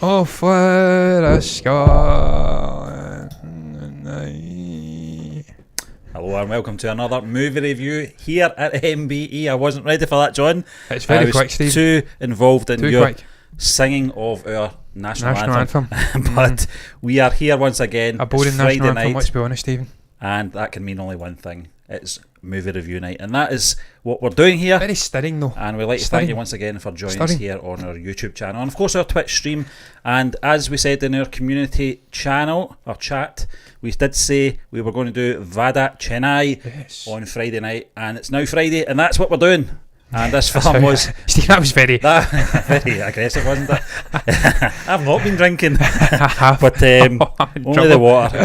Off where a sky. Hello and welcome to another movie review here at MBE. I wasn't ready for that, John. It's very quick, Steve. Too involved in your quick singing of our national anthem. anthem. But we are here once again. A boring It's Friday national anthem, night, let's be honest, Stephen. and that can mean only one thing. It's movie review night, and that is what we're doing here. Very stirring though. And we'd like to thank you once again for joining us here on our YouTube channel and of course our Twitch stream. And as we said in our community channel or chat, we did say we were going to do Vada Chennai on Friday night, and it's now Friday, and that's what we're doing. And this film was Steve, that was very aggressive, wasn't it? I've not been drinking, but but only the water.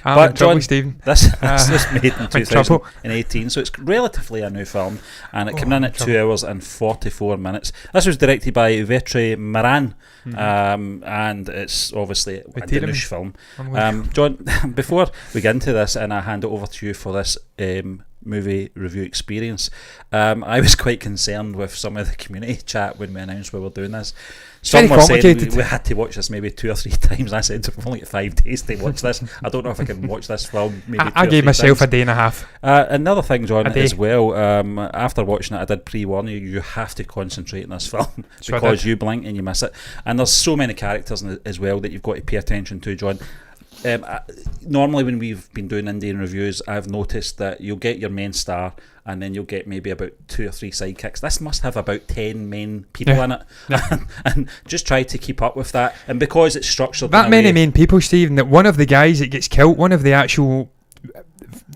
But John, Stephen. this was made in 2018, so it's relatively a new film, and it came in at 2 hours and 44 minutes. This was directed by Vada Chennai, and it's obviously a Danish film. John, before we get into this, and I hand it over to you for this movie review experience, I was quite concerned with some of the community chat when we announced we were doing this. Some were saying we had to watch this maybe 2 or 3 times. I said we've only got 5 days to watch this. I don't know if I can watch this film maybe I gave myself a day and a half. Another thing, John, as well, after watching it I did pre-warn you, you have to concentrate in this film because you blink and you miss it, and there's so many characters in it as well that you've got to pay attention to, John. Normally when we've been doing Indian reviews, I've noticed that you'll get your main star and then you'll get maybe about 2 or 3 sidekicks. This must have about 10 main people in it, and just try to keep up with that. And because it's structured that many main people, Steve, that one of the guys that gets killed, one of the actual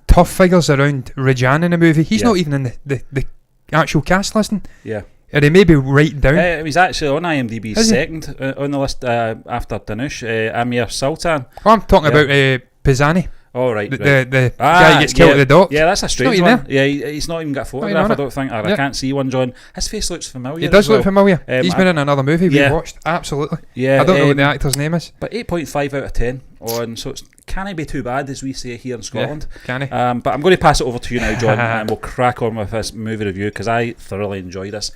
tough figures around Rajan in the movie, he's not even in the actual cast listing. Are they maybe right down? He's actually on IMDb second on the list after Danush, Amir Sultan. Oh, I'm talking about Pisani. Oh, right. The guy gets killed at the dock. Yeah, that's a strange one. Yeah, he's not even got a photograph, I don't think. I can't see one, John. His face looks familiar. It does look familiar. He's been in another movie we watched. Absolutely. Yeah. I don't know what the actor's name is. But 8.5 out of 10 on, so it can't be too bad, as we say here in Scotland. Can he? But I'm going to pass it over to you now, John, and we'll crack on with this movie review because I thoroughly enjoyed this.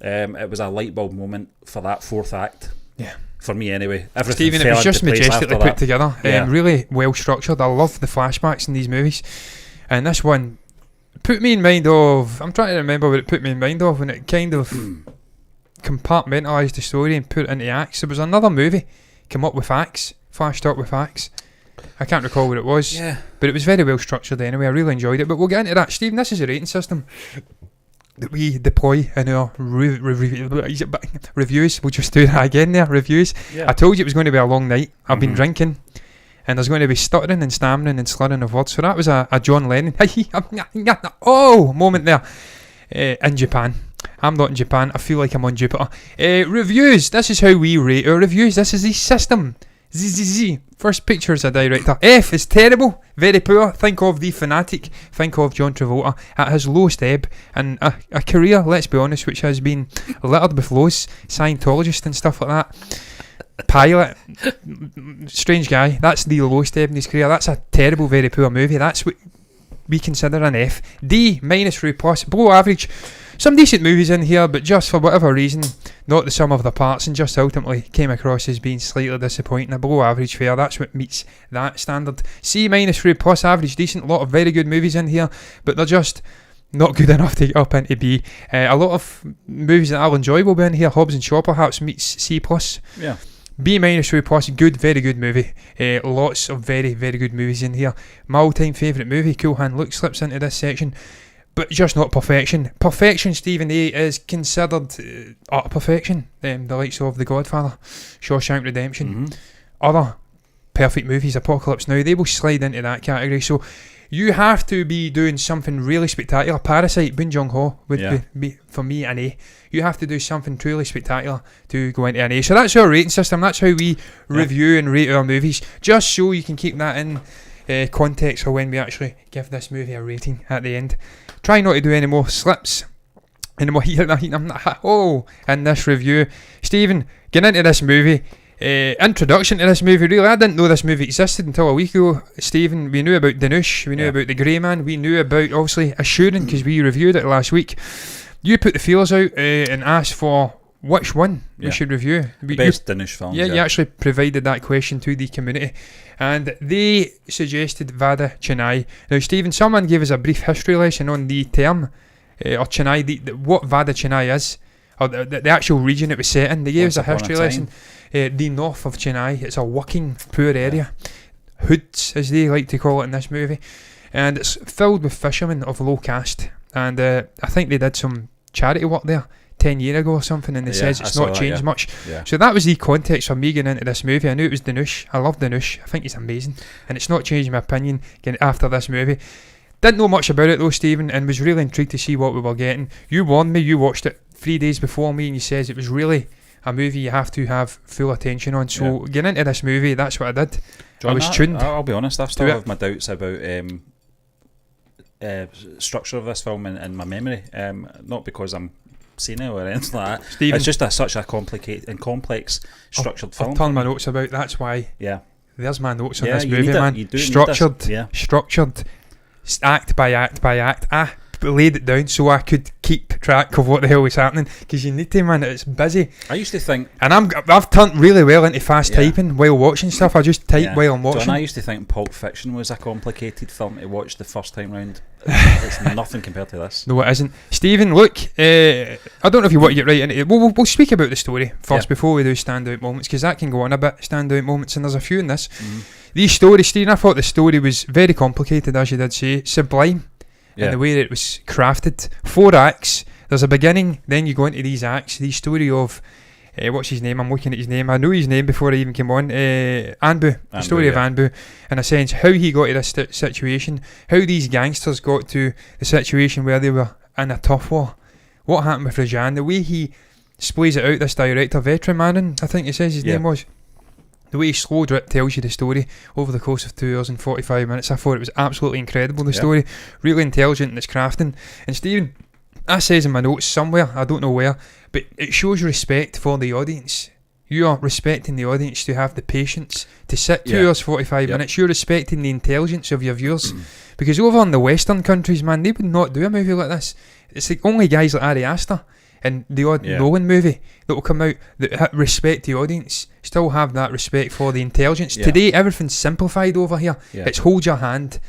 It was a light bulb moment for that 4th act. Yeah. For me anyway. Everything Stephen, it was just majestically put together. Really well structured. I love the flashbacks in these movies. And this one put me in mind of, I'm trying to remember what it put me in mind of, when it kind of compartmentalised the story and put it into acts. There was another movie come up with acts, flashed up with acts. I can't recall what it was. Yeah. But it was very well structured anyway. I really enjoyed it. But we'll get into that. Stephen, this is a rating system that we deploy in our reviews. We'll just do that again there, reviews. I told you it was going to be a long night. I've been drinking, and there's going to be stuttering and stammering and slurring of words. So that was a John Lennon moment there in Japan. I'm not in Japan. I feel like I'm on Jupiter. Reviews. This is how we rate our reviews. This is the system. Z. First picture is a director. F is terrible, very poor. Think of The Fanatic. Think of John Travolta at his lowest ebb in a career, let's be honest, which has been littered with lows. Scientologist and stuff like that. Pilot, strange guy. That's the lowest ebb in his career. That's a terrible, very poor movie. That's what we consider an F. D minus through plus, below average. Some decent movies in here, but just for whatever reason, not the sum of the parts, and just ultimately came across as being slightly disappointing. A below average fare, that's what meets that standard. C minus through plus average, decent. A lot of very good movies in here, but they're just not good enough to get up into B. A lot of movies that I'll enjoy will be in here. Hobbs and Shaw perhaps meets C plus. Yeah. B minus through plus, good, very good movie. Lots of very, very good movies in here. My all-time favourite movie, Cool Hand Luke, slips into this section. But just not perfection. Perfection, Stephen A, is considered utter perfection. The likes of The Godfather, Shawshank Redemption, other perfect movies, Apocalypse Now, they will slide into that category. So you have to be doing something really spectacular. Parasite, Bong Joon-ho would be, for me, an A. You have to do something truly spectacular to go into an A. So that's our rating system. That's how we review and rate our movies. Just so you can keep that in context for when we actually give this movie a rating at the end. Try not to do any more slips, any more in this review. Stephen, get into this movie. Introduction to this movie, really. I didn't know this movie existed until a week ago, Stephen. We knew about Danush, we knew about The Grey Man, we knew about, obviously, Assurin, because we reviewed it last week. You put the feelers out and asked for which one we should review. Best Danish film. Yeah, you actually provided that question to the community, and they suggested Vada Chennai. Now, Stephen, someone gave us a brief history lesson on the term, or Chennai, what Vada Chennai is, or the actual region it was set in. They gave us a history lesson. The north of Chennai, it's a working poor area, hoods as they like to call it in this movie, and it's filled with fishermen of low caste. And I think they did some charity work there 10 years ago or something, and they says it's not changed much. So that was the context for me getting into this movie. I knew it was Danush. I love Danush. I think he's amazing, and it's not changed my opinion after this movie. Didn't know much about it though, Stephen, and was really intrigued to see what we were getting. You warned me, you watched it 3 days before me, and you says it was really a movie you have to have full attention on. So getting into this movie, that's what I did. John, I was tuned. I'll be honest, I still have my doubts about structure of this film in my memory. Not because I'm senile or anything like that. Stephen, it's just such a complicated and complex structured film. I'll turn my notes about. That's why. Yeah. There's my notes on this movie, man. Structured. Structured. Act by act by act. I laid it down so I could keep track of what the hell was happening, because you need to, man. It's busy. I used to think, and I've turned really well into fast typing while watching stuff. I just type while I'm watching. John, I used to think Pulp Fiction was a complicated film to watch the first time round. It's nothing compared to this. No, it isn't. Stephen, look, I don't know if you want to get right into it. We'll speak about the story first before we do standout moments, because that can go on a bit, standout moments, and there's a few in this. These stories, Stephen, I thought the story was very complicated, as you did say, sublime. And the way that it was crafted. 4 acts. There's a beginning, then you go into these acts. The story of what's his name? I'm looking at his name. I knew his name before I even came on. Anbu. The story of Anbu. In a sense, how he got to this situation. How these gangsters got to the situation where they were in a tough war. What happened with Rajan. The way he splays it out, this director, Vetrimaran, I think he says his name was. The way he slow drip tells you the story over the course of 2 hours and 45 minutes. I thought it was absolutely incredible, the story. Really intelligent in its crafting. And Stephen, I says in my notes somewhere, I don't know where, but it shows respect for the audience. You are respecting the audience to have the patience to sit 2 hours 45 minutes. You're respecting the intelligence of your viewers. Because over in the Western countries, man, they would not do a movie like this. It's like only guys like Ari Aster and the odd Nolan movie that will come out that respect the audience, still have that respect for the intelligence. Today, everything's simplified over here. It's hold your hand,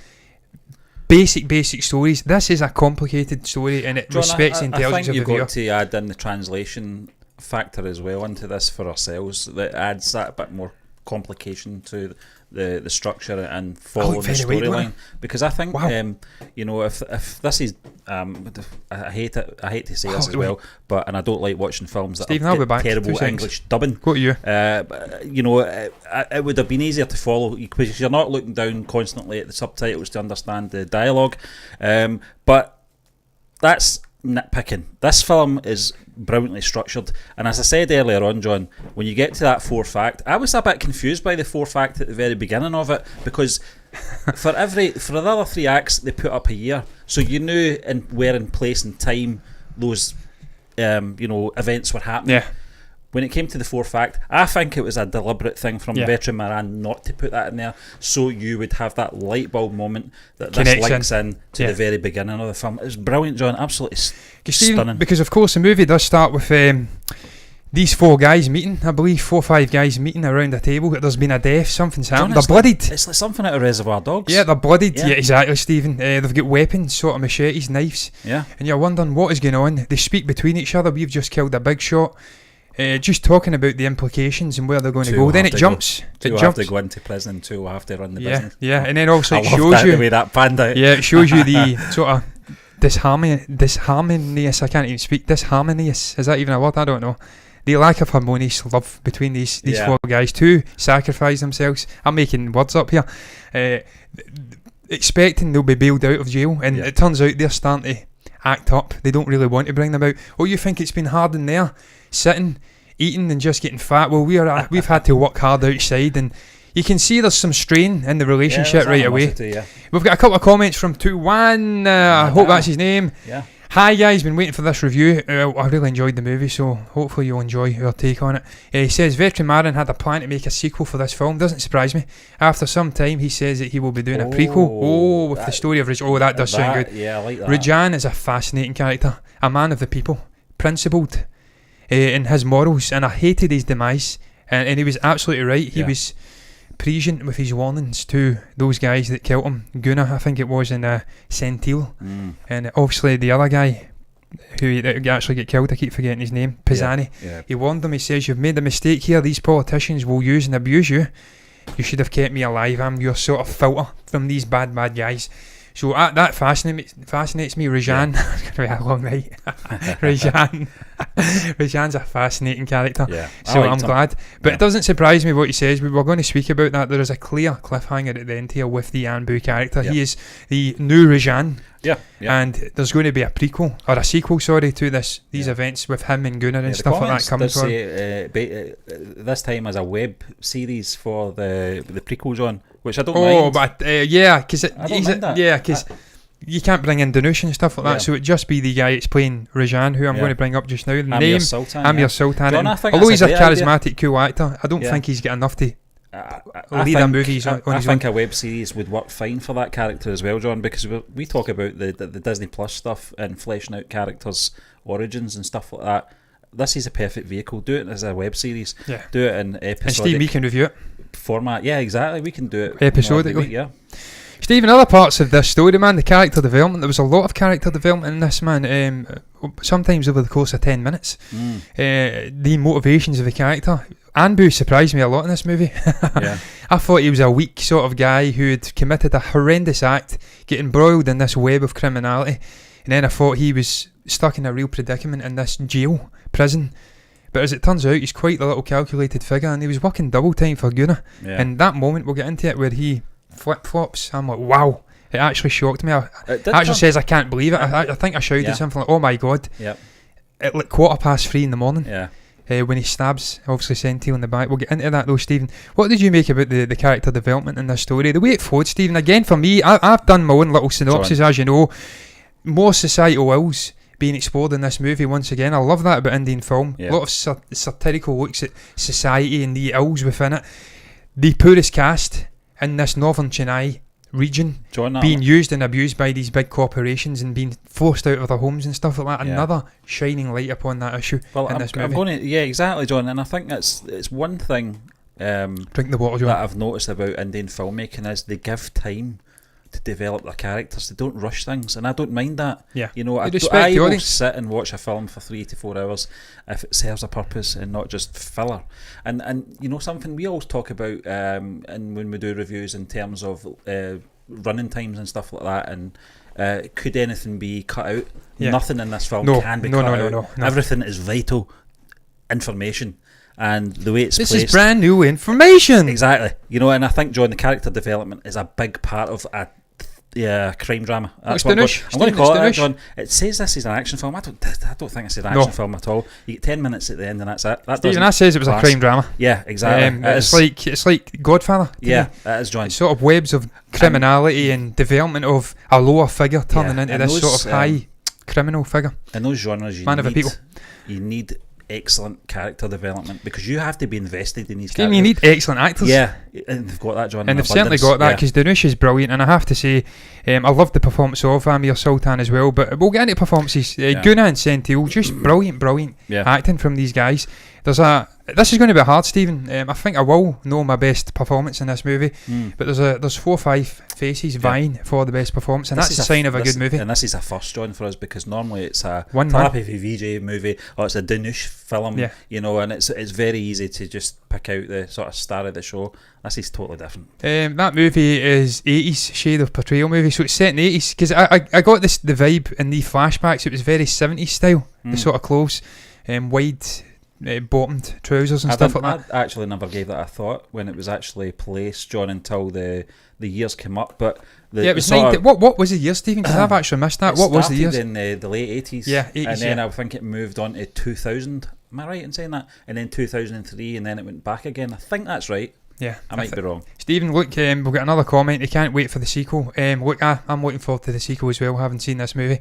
basic stories. This is a complicated story, and it respects the intelligence of the viewer. I think you've got to add in the translation factor as well into this for ourselves. That adds that bit more complication to the structure and following the storyline, because I think if this is I hate to say this as well, but and I don't like watching films that have terrible English dubbing. Go to you. It would have been easier to follow because you're not looking down constantly at the subtitles to understand the dialogue, but that's nitpicking. This film is brilliantly structured, and as I said earlier on, John, when you get to that 4th act, I was a bit confused by the 4th act at the very beginning of it, because for the other 3 acts they put up a year, so you knew where in place and time those events were happening. When it came to the 4th act, I think it was a deliberate thing from Vetrimaran not to put that in there, so you would have that light bulb moment that this links in to the very beginning of the film. It was brilliant, John. Absolutely stunning. Because of course the movie does start with these 4 guys meeting. I believe 4 or 5 guys meeting around a table. There's been a death. Something's happened. They're bloodied. It's like something out of Reservoir Dogs. Yeah, they're bloodied. Yeah, exactly, Stephen. They've got weapons, sort of machetes, knives. Yeah. And you're wondering what is going on. They speak between each other. We've just killed a big shot. Just talking about the implications and where they're going to go. Then it jumps. Two will have to go into prison, 2 will have to run the business. Yeah, and then also it shows you the way that panned out. Yeah, it shows you the sort of disharmonious. I can't even speak. Disharmonious. Is that even a word? I don't know. The lack of harmonious love between these 4 guys. 2 sacrifice themselves. I'm making words up here. Expecting they'll be bailed out of jail, and it turns out they're starting to act up. They don't really want to bring them out. Oh, you think it's been hard in there, sitting, eating and just getting fat? Well, we've had to work hard outside, and you can see there's some strain in the relationship right away. We've got a couple of comments from 2-1. I hope that's his name. Hi guys, been waiting for this review. I really enjoyed the movie, so hopefully you'll enjoy our take on it. He says Vetrimaran had a plan to make a sequel for this film. Doesn't surprise me. After some time, he says that he will be doing a prequel. With the story of Rajan. That does sound good. Yeah, I like that. Rajan is a fascinating character, a man of the people, principled, and his morals, and I hated his demise, and he was absolutely right. He was prescient with his warnings to those guys that killed him. Guna, I think it was, in Sentil, and obviously the other guy who actually get killed, I keep forgetting his name, Pisani. He warned them. He says, "You've made a mistake here. These politicians will use and abuse you. You should have kept me alive. I'm your sort of filter from these bad guys." So that fascinates me. Rajan, it's going to be a long night. Rajan's a fascinating character. So I'm glad. But it doesn't surprise me what he says. We were going to speak about that. There is a clear cliffhanger at the end here with the Anbu character. He is the new Rajan. And there's going to be a prequel, or a sequel, sorry, to these events with him and Gunnar and stuff like that coming for. This time as a web series for the prequels on, which I don't mind. But because you can't bring in Danush and stuff like that, so it'd just be the guy that's playing Rajan, who I'm going to bring up just now. The name, Amir Sultan. John, although he's a charismatic, cool actor, I don't think he's got enough to lead a movie on his own. I think a web series would work fine for that character as well, John, because we talk about the Disney Plus stuff and fleshing out characters' origins and stuff like that. This is a perfect vehicle. Do it as a web series. Do it in episodic. And Steve, we can review it. Format. Yeah, exactly. We can do it episodically. Yeah. Steve, in other parts of this story, man, the character development, there was a lot of character development in this, man, sometimes over the course of 10 minutes. The motivations of the character. Anbu surprised me a lot in this movie. I thought he was a weak sort of guy who had committed a horrendous act, getting embroiled in this web of criminality, and then I thought he was stuck in a real predicament in this prison. But as it turns out, he's quite the little calculated figure, and he was working double time for Gunnar. And that moment, we'll get into it, where he flip-flops, I'm like, wow. It actually shocked me. It actually says I can't believe it. I think I shouted something like, oh my god. At like 3:15 in the morning. When he stabs, obviously, Sentil in the back. We'll get into that though, Stephen. What did you make about the character development in this story? The way it flowed, Stephen, again, for me, I've done my own little synopsis, as you know. More societal ills being explored in this movie once again. I love that about Indian film. A lot of satirical looks at society and the ills within it. The poorest caste in this northern Chennai region being used and abused by these big corporations and being forced out of their homes and stuff like that. Another shining light upon that issue in this movie. Exactly, John. And I think it's one thing drink the water, John, that I've noticed about Indian filmmaking is they give time to develop their characters. They don't rush things, and I don't mind that. You know, I will sit and watch a film for 3 to 4 hours if it serves a purpose and not just filler. And you know, something we always talk about and when we do reviews in terms of running times and stuff like that, and could anything be cut out? Nothing in this film can be cut out. No. Everything is vital information. And the way it's placed, is brand new information. Exactly. You know, and I think, John, the character development is a big part of a crime drama. That's what I'm going to call it, John. It says this is an action film. I don't think it's an action film at all. You get 10 minutes at the end and that's it. That says it was a crime drama. Yeah, exactly. It's like Godfather. Yeah, it is, John. It's sort of webs of criminality and development of a lower figure turning into this sort of high criminal figure. In those genres, you need excellent character development, because you have to be invested in these characters. You need excellent actors. Yeah, and they've got that, John. And they've certainly got that, because Danush is brilliant, and I have to say, I love the performance of Amir Sultan as well, but we'll get into performances. Guna and Sentil, just brilliant acting from these guys. This is going to be hard, Stephen. I think I will know my best performance in this movie, but there's 4 or 5 faces vying for the best performance, and that's a sign of a good movie. And this is a first, John, for us, because normally it's a Therapy for VJ movie, or it's a Danush film, you know, and it's very easy to just pick out the sort of star of the show. This is totally different. That movie is 80s shade of portrayal movie, so it's set in the 80s, because I got the vibe in the flashbacks. It was very 70s style, the sort of clothes, wide bottomed trousers and stuff like that. I actually never gave that a thought when it was actually placed, John, until the years came up. But it was what was the year, Stephen? Because I've actually missed that. What was the year? In the late 80s. Yeah, 80s. And then I think it moved on to 2000. Am I right in saying that? And then 2003, and then it went back again. I think that's right. Yeah, I might be wrong. Stephen, look, we've got another comment. He can't wait for the sequel. Look, I'm looking forward to the sequel as well. Haven't seen this movie.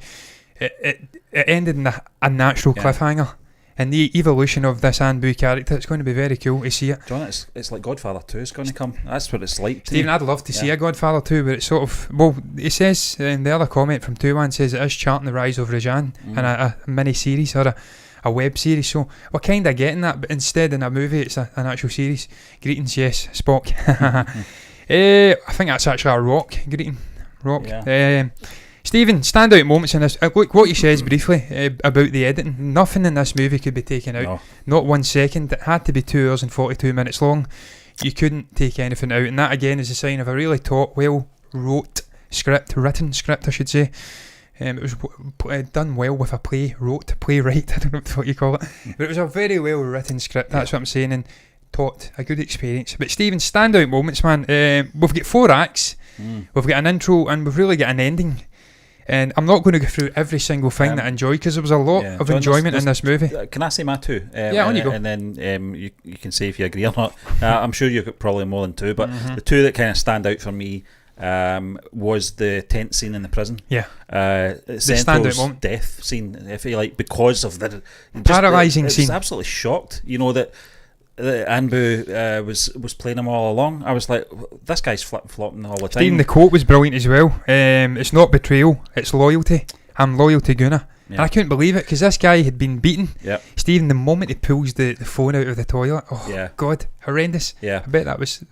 It ended in a natural cliffhanger. And the evolution of this Anbu character, it's going to be very cool to see it. John, it's like Godfather 2 is going to come. That's what it's like. Stephen, I'd love to see a Godfather 2, but it's sort of, well, it says, in the other comment from 2-1 says it is charting the rise of Rajan in a mini-series or a web series. So we're kind of getting that, but instead in a movie, it's an actual series. Greetings, yes, Spock. I think that's actually a rock. Greeting, rock. Yeah. Stephen, standout moments in this. Look what he says briefly about the editing. Nothing in this movie could be taken out. No. Not 1 second. It had to be 2 hours and 42 minutes long. You couldn't take anything out, and that again is a sign of a really well written script, I should say. It was done well with a playwright, I don't know what you call it, but it was a very well written script, that's what I'm saying, and taught a good experience. But Stephen, standout moments, man. We've got 4 acts, we've got an intro, and we've really got an ending. And I'm not going to go through every single thing that I enjoyed, because there was a lot of enjoyment in this movie. Can I say my 2? On you go. And then you can say if you agree or not. I'm sure you've got probably more than 2, but the 2 that kind of stand out for me was the tent scene in the prison. Yeah. The standout moment. Death scene, if you like, because of the paralysing scene. I was absolutely shocked, that Anbu was playing him all along. I was like, this guy's flip-flopping all the time. Stephen, the quote was brilliant as well. It's not betrayal, it's loyalty. I'm loyal to Gunnar. And I couldn't believe it, because this guy had been beaten. Stephen, the moment he pulls the phone out of the toilet, God, horrendous. I bet that was...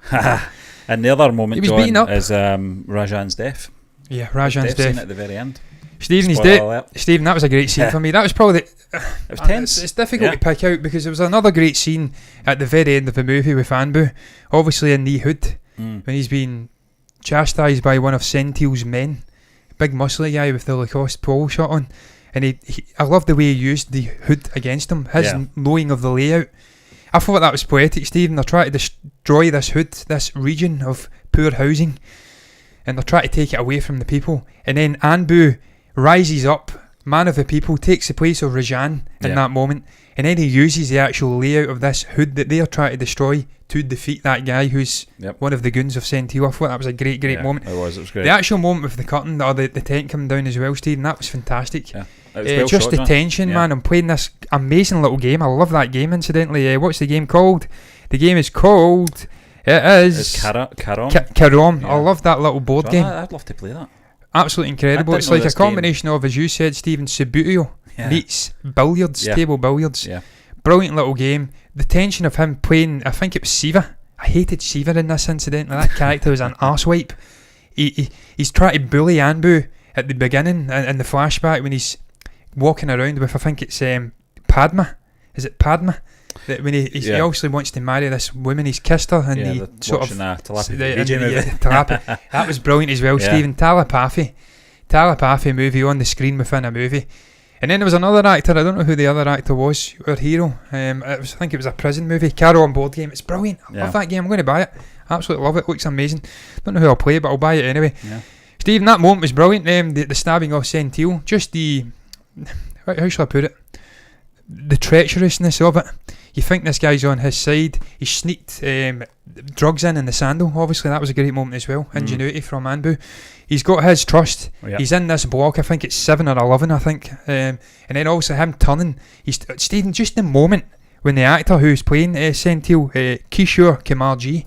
And the other moment, John, is Rajan's death. Yeah, Rajan's death. Scene at the very end. Stephen, he's dead. Stephen, that was a great scene for me. That was probably it was tense. It's difficult to pick out, because there was another great scene at the very end of the movie with Anbu, obviously in the hood, when he's been chastised by one of Sentil's men, big muscly guy with the Lacoste pole shot on, and I love the way he used the hood against him, his knowing of the layout. I thought that was poetic, Stephen. They're trying to destroy this hood, this region of poor housing, and they're trying to take it away from the people. And then Anbu rises up, man of the people, takes the place of Rajan in that moment, and then he uses the actual layout of this hood that they are trying to destroy to defeat that guy who's one of the goons of Sentil. I thought that was a great moment. It was great. The actual moment with the curtain, or the tent coming down as well, Stephen, that was fantastic. It was well just shot, the John. tension, man. I'm playing this amazing little game. I love that game, incidentally. What's the game called? The game is called... It's Karom. Karom. I love that little board game. I'd love to play that. Absolutely incredible. It's like a combination of, as you said, Stephen, Subbuteo meets billiards, table billiards. Brilliant little game. The tension of him playing, I think it was Siva. I hated Siva in this, incidentally. That character was an arsewipe. He's trying to bully Anbu at the beginning, in the flashback, when he's walking around with, I think it's Padma. Is it Padma? That when he obviously wants to marry this woman, he's kissed her, and he sort of telepathy. That was brilliant as well, Stephen. Telepathy movie on the screen within a movie. And then there was another actor, I don't know who the other actor was, our hero. I think it was a prison movie, Carol on board game. It's brilliant. I love that game. I'm going to buy it. Absolutely love it. Looks amazing. Don't know who I'll play, but I'll buy it anyway. Stephen, that moment was brilliant. The stabbing of Sentil, just the, how shall I put it, the treacherousness of it. You think this guy's on his side. He sneaked drugs in the sandal. Obviously, that was a great moment as well. Ingenuity from Anbu. He's got his trust. He's in this block. I think it's 7 or 11. I think, and then also him turning. Stephen, just the moment when the actor who's playing Sentil, Kishore Kumarji,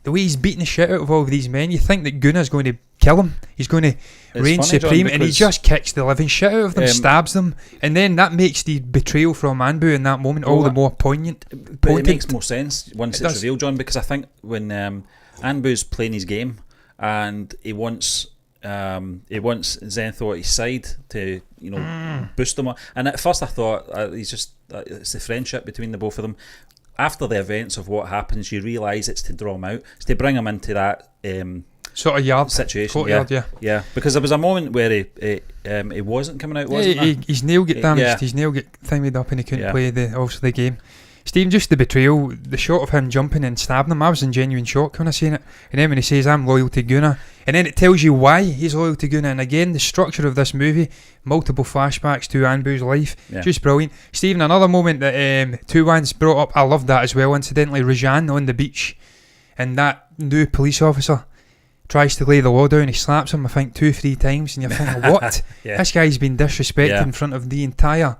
the way he's beating the shit out of all of these men, you think that Guna's going to kill him. He's going to reign supreme, and he just kicks the living shit out of them, stabs them, and then that makes the betrayal from Anbu in that moment all the more poignant. But it makes more sense once it's revealed, John, because I think when Anbu's playing his game and he wants Zentho at his side to boost him up, and at first I thought it's the friendship between the both of them. After the events of what happens, you realise it's to draw him out, it's to bring him into that sort of yard situation. Courtyard, yeah. Because there was a moment where he wasn't coming out, wasn't there? His nail got damaged. His nail got thingied up, and he couldn't play the game. Stephen, just the betrayal, the shot of him jumping and stabbing him, I was in genuine shock when I seen it. And then when he says, I'm loyal to Gunnar, and then it tells you why he's loyal to Gunnar. And again, the structure of this movie, multiple flashbacks to Anbu's life, just brilliant. Stephen, another moment that Tuwan's brought up, I loved that as well, incidentally, Rajan on the beach, and that new police officer tries to lay the law down. He slaps him, I think, 2-3 times, and you're thinking, what? This guy's been disrespected in front of the entire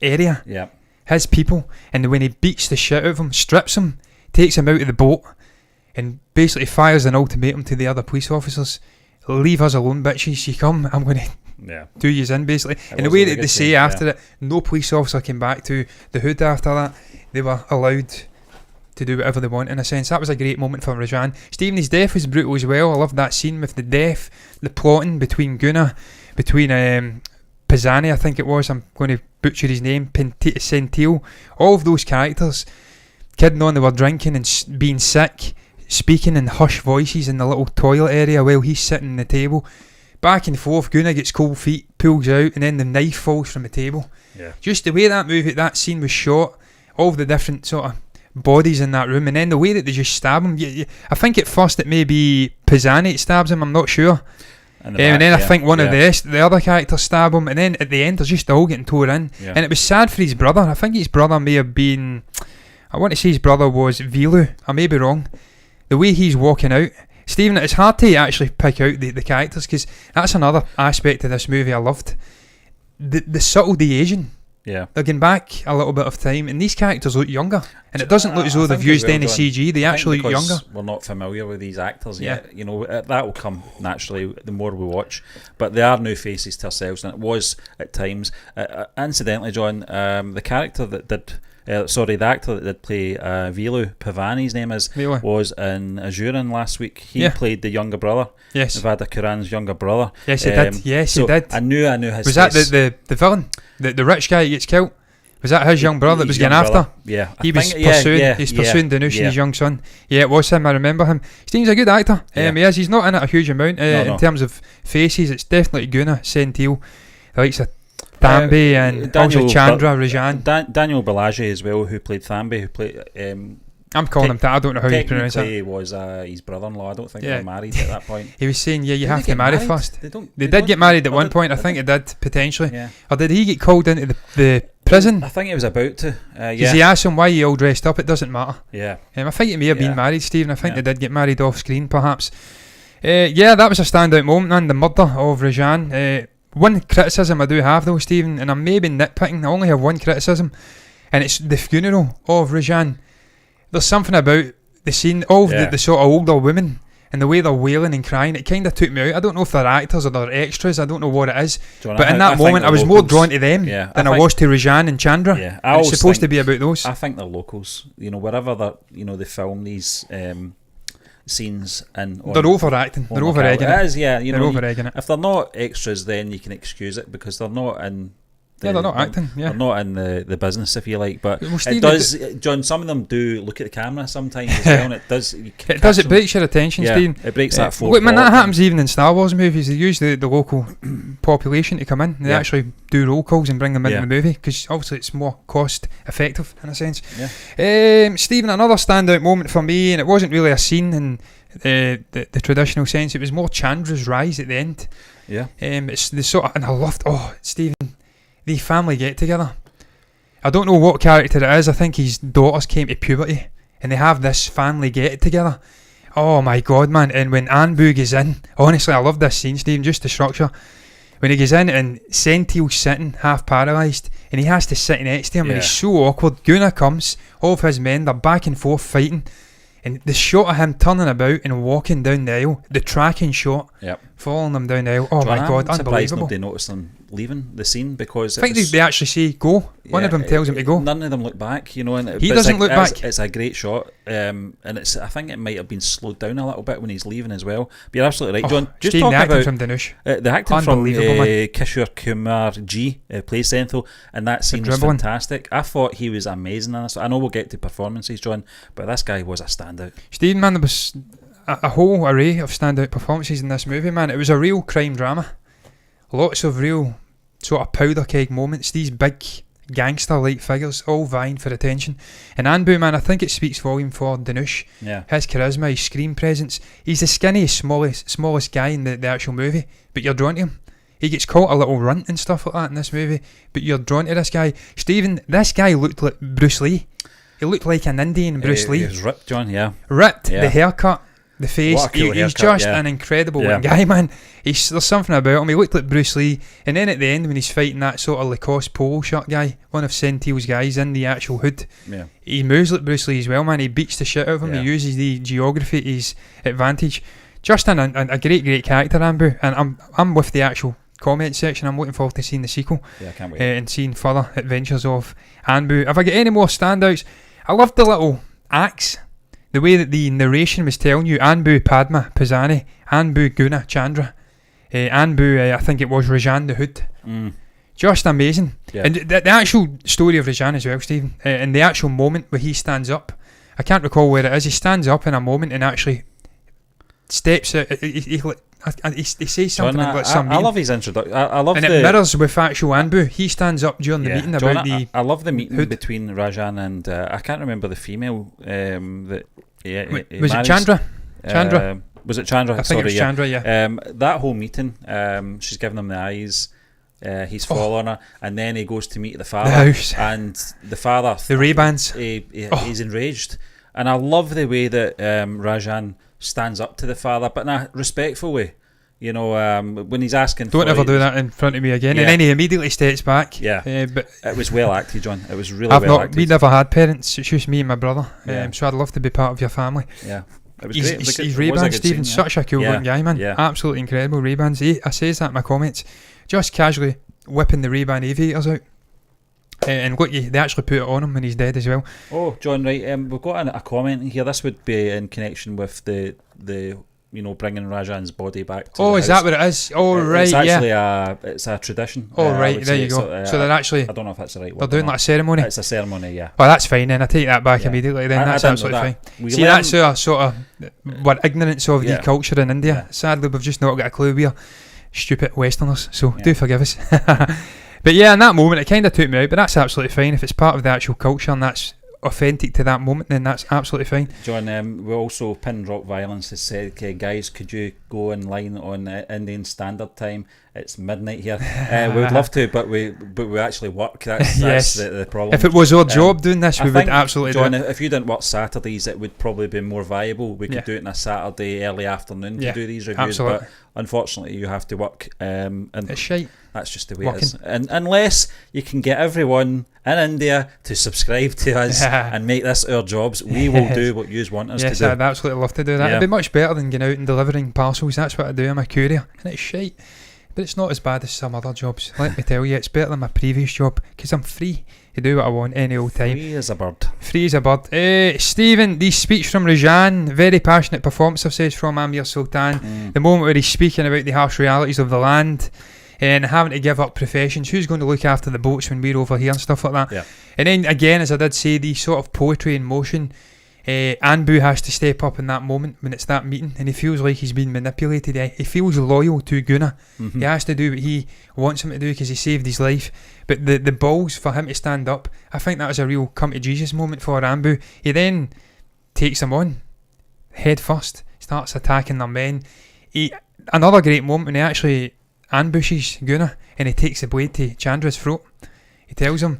area. His people, and when he beats the shit out of him, strips him, takes him out of the boat, and basically fires an ultimatum to the other police officers. leave us alone, bitches. You come, I'm going to do yous in, basically. And the way that they say after it, no police officer came back to the hood after that. They were allowed to do whatever they want, in a sense. That was a great moment for Rajan. Stephen, his death was brutal as well. I loved that scene with the death, the plotting between Guna, between Pisani, I think it was. I'm going to butcher his name, Sentil. All of those characters kidding on they were drinking and being sick, speaking in hushed voices in the little toilet area while he's sitting at the table. Back and forth, Guna gets cold feet, pulls out, and then the knife falls from the table. Just the way that scene was shot, all of the different sort of bodies in that room, and then the way that they just stab him. I think at first it may be Pisani that stabs him, I'm not sure. And then I think one of the other characters stab him, and then at the end they're just all getting tore in. And it was sad for his brother. I think his brother may have been, I want to say his brother was Vilu. I may be wrong. The way he's walking out, Stephen, it's hard to actually pick out the characters, because that's another aspect of this movie I loved. The subtle de-aging. They're going back a little bit of time, and these characters look younger, and it doesn't look as though they've used any CG. They actually look younger. We're not familiar with these actors yet. You know, that will come naturally the more we watch, but they are new faces to ourselves, and it was at times. Incidentally, John, the character that did the actor that did play Vilu, Pavani's name is, was in Azurin last week. He played the younger brother. Yes. Vada Chennai's younger brother. Yes, he did. Yes, he did. I knew his was face. That the villain? The rich guy who gets killed? Was that his young brother that was getting after? Yeah. He's pursuing Danush and his young son. Yeah, it was him, I remember him. Steve's a good actor. He is. He's not in it a huge amount. In terms of faces, it's definitely Guna, Sentil, the likes of Thambi, and also Chandra, Rajan. Daniel Balaji as well, who played Thambi, who played... I'm calling him that. I don't know how you pronounce it. He was his brother-in-law. I don't think they were married at that point. He was saying, you have to marry first. They did get married at one point. I think it did, potentially. Yeah. Or did he get called into the prison? I think he was about to. Because he asked him why you all dressed up. It doesn't matter. Yeah. I think he may have been married, Stephen. I think they did get married off screen, perhaps. That was a standout moment, man. The murder of Rajan. One criticism I do have, though, Stephen, and I'm maybe nitpicking. I only have one criticism, and it's the funeral of Rajan. There's something about the scene, all of the sort of older women and the way they're wailing and crying. It kind of took me out. I don't know if they're actors or they're extras. I don't know what it is. John, but in that moment, I was more drawn to them than I was to Rajan and Chandra. Yeah, it's supposed to be about those. I think they're locals. You know, wherever they film these scenes and they're overacting. They're over-egging it. It is, yeah. They're over-egging it. If they're not extras, then you can excuse it because they're not in. They're not acting. They're not in the business, if you like. But it does, John. Some of them do look at the camera sometimes as well, and it does. It breaks your attention, Stephen. It breaks that fourth. Look, man, that happens even in Star Wars movies. They use the local population to come in. They actually do roll calls and bring them into the movie because obviously it's more cost effective in a sense. Stephen, another standout moment for me, and it wasn't really a scene in the traditional sense. It was more Chandra's rise at the end. It's the sort of, and I loved. Stephen. The family get together. I don't know what character it is. I think his daughters came to puberty and they have this family get together. Oh my god, man. And when Anbu goes in, honestly I love this scene, Stephen, just the structure. When he goes in and Sentil's sitting half paralysed and he has to sit next to him and he's so awkward. Guna comes, all of his men, they're back and forth fighting, and the shot of him turning about and walking down the aisle, the tracking shot, following them down the aisle. Oh my god, I'm surprised unbelievable. Nobody noticed them leaving the scene because I think they actually say go. One of them tells him to go. None of them look back, you know. And he doesn't look back. It's a great shot, and it's. I think it might have been slowed down a little bit when he's leaving as well. But you're absolutely right, John. Just talking about from Danush. The acting from Kishore Kumar G plays Senthil, and that scene was fantastic. I thought he was amazing in this. I know we'll get to performances, John, but this guy was a standout. Stephen, man, there was a whole array of standout performances in this movie, man. It was a real crime drama. Lots of real sort of powder keg moments, these big gangster-like figures all vying for attention. And Anbu, man, I think it speaks volume for Danush. His charisma, his screen presence. He's the skinniest, smallest guy in the actual movie, but you're drawn to him. He gets caught a little runt and stuff like that in this movie, but you're drawn to this guy. Stephen, this guy looked like Bruce Lee. He looked like an Indian Bruce Lee. He was ripped, John, Ripped, the haircut, the face. He's just an incredible guy, man. There's something about him. He looked like Bruce Lee. And then at the end, when he's fighting that sort of Lacoste polo shirt guy, one of Sentil's guys in the actual hood, he moves like Bruce Lee as well, man. He beats the shit out of him. He uses the geography to his advantage. just a great character, Anbu, and I'm with the actual comment section. I'm looking forward to seeing the sequel. Yeah, I can't wait. And seeing further adventures of Anbu. If I get any more standouts, I loved the little acts, the way that the narration was telling you Anbu Padma Pisani, Anbu Guna Chandra, Anbu I think it was Rajan the Hood. Just amazing. Yeah. And the actual story of Rajan as well, Stephen, and the actual moment where he stands up, I can't recall where it is. He stands up in a moment and actually steps out. He says something about some meeting. I love his introduction. I love and it mirrors with actual Anbu. He stands up during the meeting John, about the. I love the meeting Hood. between Rajan and I can't remember the female. That he was marries. It Chandra? Chandra. Was it Chandra? I think it was Chandra. Yeah. That whole meeting. She's giving him the eyes. He's following her, and then he goes to meet the father. The house. And the father. The Ray-Bans. He's enraged, and I love the way that Rajan stands up to the father, but in a respectful way. You know, when he's asking, don't ever do that in front of me again. And then he immediately steps back. Yeah, but it was well acted, John. It was really acted. We never had parents. It's just me and my brother. Yeah. So I'd love to be part of your family. Yeah. It was great. He's Ray-Bans, Stephen. Such a cool looking guy, man. Yeah. Absolutely incredible Ray-Bans. I says that in my comments. Just casually whipping the Ray-Ban aviators out. And look, they actually put it on him when he's dead as well. Oh, John, right. We've got a comment here. This would be in connection with the bringing Rajan's body back to the is house. that what it is? Oh, right, it's actually it's a tradition. Oh, right, there you go. So they're actually... I don't know if that's the right word. They're doing like a ceremony? It's a ceremony, yeah. Oh, that's fine then. I take that back immediately then. That's absolutely fine. See, that's our sort of... We're ignorance of the culture in India. Yeah. Sadly, we've just not got a clue. We're stupid Westerners, so do forgive us. But yeah, in that moment, it kind of took me out, but that's absolutely fine. If it's part of the actual culture and that's authentic to that moment, then that's absolutely fine. John, we also Pin Rock Violence has said, okay, guys, could you go in line on Indian Standard Time? It's midnight here. We would love to, but we actually work. That's the problem. If it was our job doing this, we would absolutely John, do it. If you didn't work Saturdays, it would probably be more viable. We could do it on a Saturday early afternoon to do these reviews, but unfortunately you have to work. And it's shite. That's just the way it is. And unless you can get everyone in India to subscribe to us and make this our jobs, we will do what you want us to do. Yes, I'd absolutely love to do that. It'd be much better than going out and delivering parcels. That's what I do. I'm a courier, and it's shite. But it's not as bad as some other jobs. Let me tell you, it's better than my previous job because I'm free to do what I want any old time. Free as a bird. Free as a bird. Stephen, the speech from Rajan, very passionate performance, I've said, from Amir Sultan. The moment where he's speaking about the harsh realities of the land and having to give up professions. Who's going to look after the boats when we're over here and stuff like that? Yeah. And then again, as I did say, the sort of poetry in motion. Anbu has to step up in that moment when it's that meeting, and he feels like he's been manipulated. He feels loyal to Guna. He has to do what he wants him to do because he saved his life. But the balls for him to stand up, I think that was a real come to Jesus moment for Anbu. He then takes him on head first, starts attacking their men. Another great moment when he actually ambushes Guna and he takes the blade to Chandra's throat. He tells him,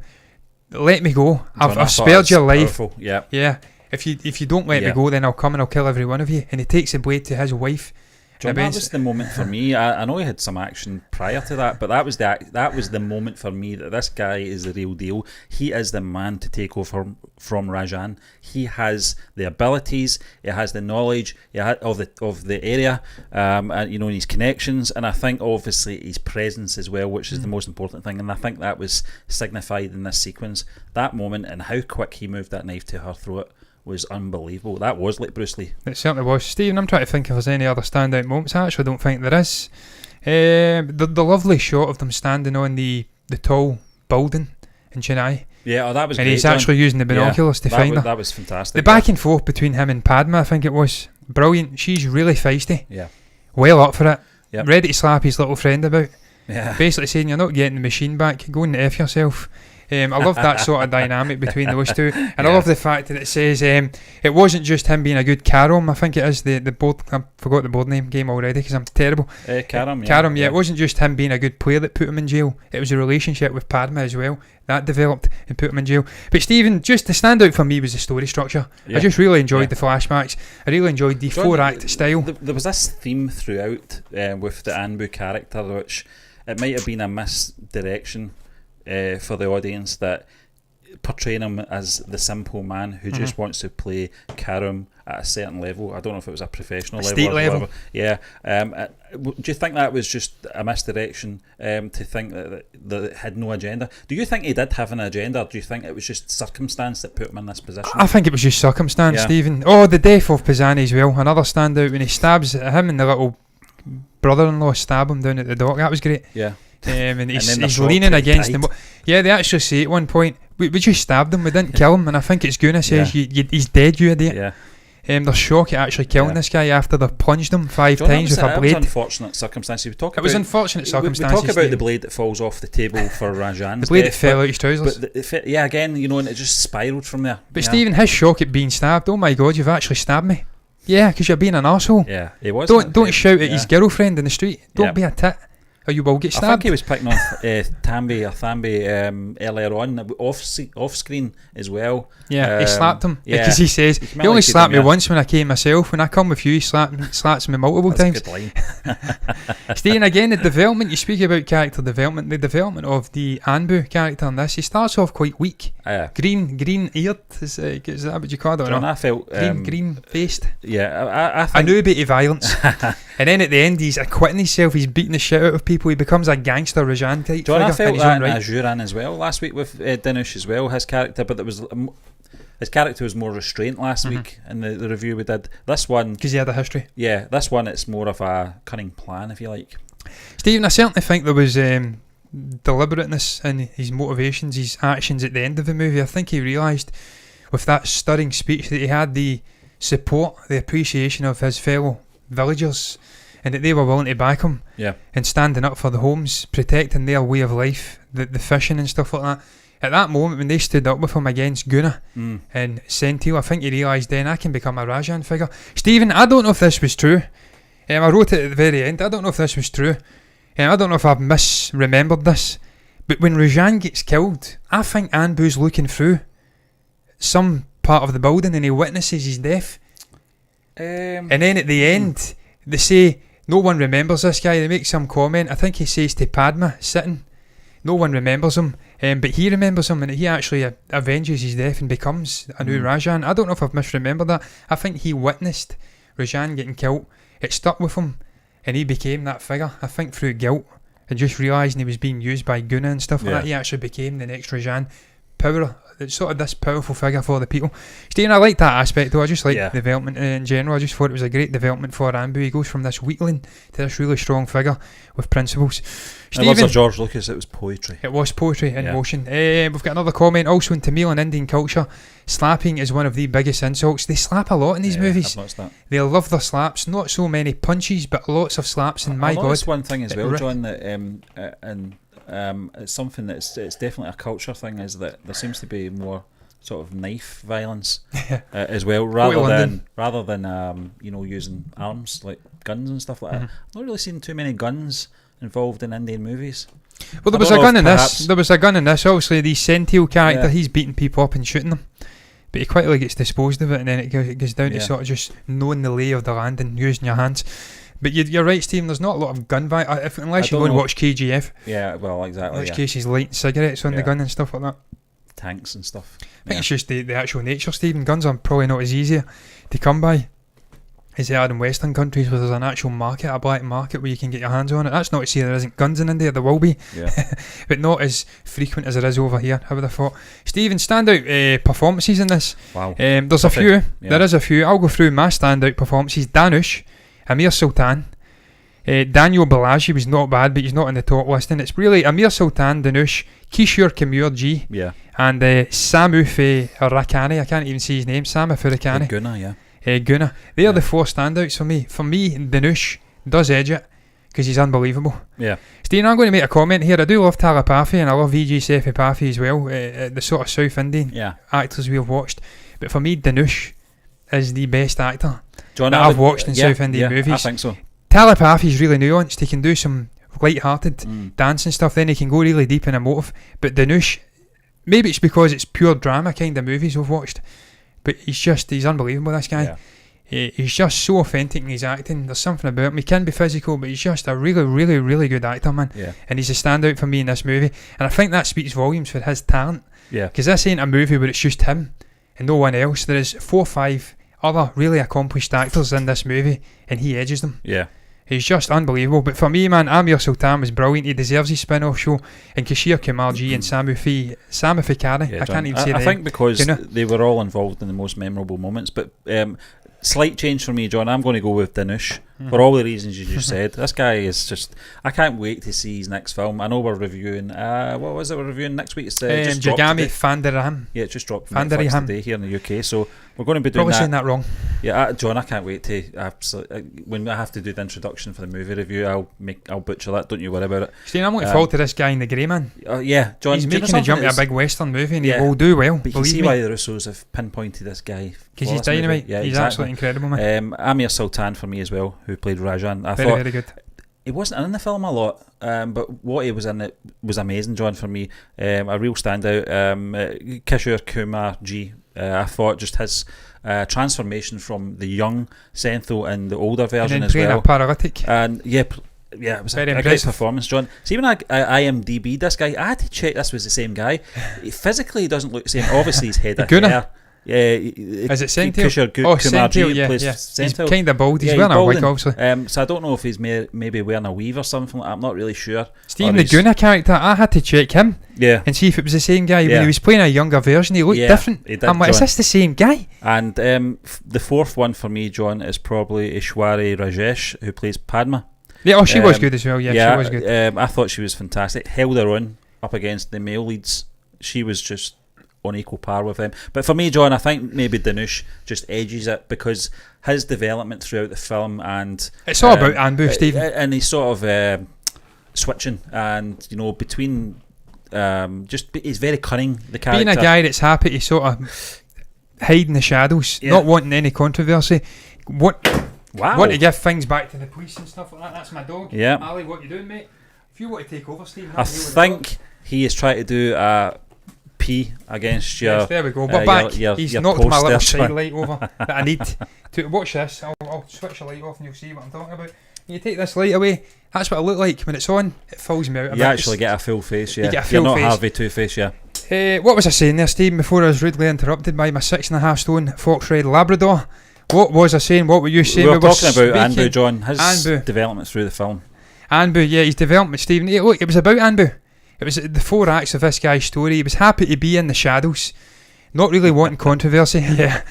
"Let me go. I've spared your life." Powerful. Yeah. Yeah. If you don't let me go, then I'll come and I'll kill every one of you. And he takes the blade to his wife. John, that was the moment for me. I know he had some action prior to that, but that was the moment for me that this guy is the real deal. He is the man to take over from Rajan. He has the abilities, he has the knowledge of the area, and his connections, and I think obviously his presence as well, which is the most important thing. And I think that was signified in this sequence. That moment and how quick he moved that knife to her throat was unbelievable. That was like Bruce Lee. It certainly was. Stephen, I'm trying to think if there's any other standout moments. I actually don't think there is. The lovely shot of them standing on the tall building in Chennai. Yeah, that was and great, he's actually using the binoculars to find her. That was fantastic. The back and forth between him and Padma, I think it was brilliant. She's really feisty. Yeah. Well up for it. Yep. Ready to slap his little friend about. Yeah. Basically saying, "You're not getting the machine back. Go and F yourself." I love that sort of dynamic between those two, and I love the fact that it says it wasn't just him being a good Karam. I think it is the board. I forgot the board name already because I'm terrible. Karam, yeah. It wasn't just him being a good player that put him in jail. It was a relationship with Padma as well that developed and put him in jail. But Stephen, just the standout for me was the story structure. I just really enjoyed the flashbacks. I really enjoyed the 4-act style. There was this theme throughout with the Anbu character, which it might have been a misdirection for the audience, that portraying him as the simple man who just wants to play Karam at a certain level. I don't know if it was a professional level. State level. Whatever. Yeah. Do you think that was just a misdirection to think that it had no agenda? Do you think he did have an agenda, or do you think it was just circumstance that put him in this position? I think it was just circumstance, Stephen. Oh, the death of Pisani as well. Another standout when he stabs him and the little brother-in-law stab him down at the dock. That was great. Yeah. And he's leaning against him. Yeah, they actually say at one point, we just stabbed him, we didn't kill him. And I think it's Guna says, he's dead, you idiot. Yeah. They're shocked at actually killing this guy after they've plunged him 5 times with a blade. It was unfortunate circumstances. It was unfortunate circumstances. We talk about the blade that falls off the table for Rajan's the blade death, that fell out his trousers. But again, and it just spiralled from there. But Stephen, his shock at being stabbed, oh my God, you've actually stabbed me. Yeah, because you're being an arsehole. Yeah, he was. Don't shout at his girlfriend in the street. Don't be a tit, or you will get stabbed. I think he was picking off Thambi earlier on, off screen as well. Yeah, he slapped him because he says he only slapped me once when I came myself. When I come with you, he slaps me multiple times. That's a good line. Staying again, the development, you speak about character development. The development of the Anbu character in this, he starts off quite weak. Green eared, is that what you call it? John, I felt green faced. Yeah, I knew about violence. And then at the end, he's acquitting himself. He's beating the shit out of people. He becomes a gangster Rajan type. John, figure I felt in that right. in Azuran as well last week with Dinesh as well. His character, but his character was more restraint last week in the review we did. This one, because he had a history. Yeah, this one it's more of a cunning plan, if you like. Stephen, I certainly think there was deliberateness in his motivations, his actions at the end of the movie. I think he realised with that stirring speech that he had the support, the appreciation of his fellow villagers, and that they were willing to back him and standing up for the homes, protecting their way of life, the fishing and stuff like that. At that moment when they stood up with him against Guna and Sentil, I think he realised then I can become a Rajan figure. Stephen, I don't know if this was true. I wrote it at the very end. I don't know if this was true. I don't know if I've misremembered this, but when Rajan gets killed, I think Anbu's looking through some part of the building and he witnesses his death. And then at the end, they say no one remembers this guy. They make some comment. I think he says to Padma sitting, no one remembers him, but he remembers him, and he actually avenges his death and becomes a new Rajan. I don't know if I've misremembered that. I think he witnessed Rajan getting killed. It stuck with him, and he became that figure. I think through guilt and just realising he was being used by Guna and stuff like that, he actually became the next Rajan. Power, it's sort of this powerful figure for the people. Stephen, I like that aspect though. I just like development in general. I just thought it was a great development for Anbu. He goes from this weakling to this really strong figure with principles. It wasn't George Lucas, it was poetry. It was poetry in motion. We've got another comment also in Tamil and Indian culture. Slapping is one of the biggest insults. They slap a lot in these movies. They love their slaps. Not so many punches, but lots of slaps. And my God, that's one thing as well, John. That it's something that's it's definitely a culture thing. Is that there seems to be more sort of knife violence as well, rather than using arms like guns and stuff like that. I've not really seen too many guns involved in Indian movies. Well, there was a gun in this. There was a gun in this. Obviously, the Sentil character, he's beating people up and shooting them, but he quickly gets disposed of it, and then it goes down to sort of just knowing the lay of the land and using your hands. But you're right, Stephen. There's not a lot of gun violence unless you go and watch KGF. Yeah, well, exactly. In which case he's lighting cigarettes on the gun and stuff like that. Tanks and stuff. I think it's just the actual nature, Stephen. Guns are probably not as easy to come by as they are in Western countries where there's an actual market, a black market where you can get your hands on it. That's not to say there isn't guns in India, there will be, but not as frequent as there is over here, I would have thought. Stephen, standout performances in this. Wow. There's a few. There is a few. I'll go through my standout performances. Danush, Amir Sultan, Daniel Balaji was not bad, but he's not in the top list. And it's really Amir Sultan, Danush, Kishore Kamur G, and Samuf Rakani. I can't even see his name. Samuf Rakani. Guna, Guna. They are the four standouts for me. For me, Danush does edge it because he's unbelievable. Yeah. Stephen, I'm going to make a comment here. I do love Talapathi and I love Vijay Sethupathi as well. The sort of South Indian actors we have watched. But for me, Danush is the best actor John, that I've watched in South Indian movies. I think so. Talapathy is really nuanced. He can do some light-hearted dance and stuff. Then he can go really deep in emotive. But Danush, maybe it's because it's pure drama kind of movies we've watched. But he's unbelievable, this guy. Yeah. He's just so authentic in his acting. There's something about him. He can be physical, but he's just a really, really, really good actor, man. Yeah. And he's a standout for me in this movie. And I think that speaks volumes for his talent. Yeah. Because this ain't a movie where it's just him and no one else. There is 4 or 5 other really accomplished actors in this movie, and he edges them. Yeah. He's just unbelievable. But for me, man, Amir Sultan was brilliant. He deserves his spin-off show. And Kashir Kamarji and Samu Fikari. Yeah, I can't even say I that. think because they were all involved in the most memorable moments. But slight change for me, John. I'm going to go with Dinush for all the reasons you just said. This guy is just... I can't wait to see his next film. I know we're reviewing... what was it we're reviewing next week? It's just dropped Jagami today. Fandaram. Yeah, it just dropped from Netflix today here in the UK. So we're going to be doing Probably saying that wrong. Yeah, John, I can't wait to... when I have to do the introduction for the movie review, I'll butcher that. Don't you worry about it. Steve, I'm looking forward to this guy in The Grey Man. Yeah, John. He's making a jump to a big Western movie, and he will do well. But you can see why the Russos have pinpointed this guy. Because he's dynamite. Yeah, he's absolutely incredible, man. Amir Sultan for me as well, who played Rajan. I very, thought very good. He wasn't in the film a lot, but what he was in it was amazing, John, for me. A real standout. Kishore Kumar G. I thought just his transformation from the young Senthil and the older version and then as well. A paralytic. And yeah, it was a great performance, John. See, when I IMDb this guy, I had to check this was the same guy. Physically, he doesn't look the same. Obviously, his head of hair. Yeah, is it Senthil? Senthil, yeah. Senthil. He's kind of bald. He's wearing a wig, obviously. So I don't know if he's maybe wearing a weave or something like that. I'm not really sure. Stephen the Gunner character, I had to check him and see if it was the same guy. When he was playing a younger version, he looked different. He did, I'm like, is this the same guy? And the fourth one for me, John, is probably Ishwari Rajesh, who plays Padma. Yeah, she was good as well. Yeah, she was good. I thought she was fantastic. Held her own up against the male leads. She was just on equal par with them. But for me, John, I think maybe Dinush just edges it because his development throughout the film, and it's all about Anbu, Stephen, and he's sort of switching, and between he's very cunning, the character, being a guy that's happy to sort of hide in the shadows, not wanting any controversy, want to give things back to the police and stuff like that. That's my dog. Ali, what you doing, mate? If you want to take over, Stephen, I think he is trying to do a P against your... Yes, there we go. But back, he's knocked my little side light over that I need to... Watch this. I'll switch the light off and you'll see what I'm talking about. You take this light away, that's what it look like. When it's on, it fills me out a bit. You actually get a full face, yeah. You get a full face. You're not Harvey Two-Face, yeah. What was I saying there, Stephen, before I was rudely interrupted by my 6.5 stone Fox Red Labrador? What was I saying? What were you saying? We were talking about Anbu, John. His development through the film. Anbu, yeah, his development, Stephen. Look, it was about Anbu. It was the 4 acts of this guy's story. He was happy to be in the shadows, not really wanting controversy. Yeah,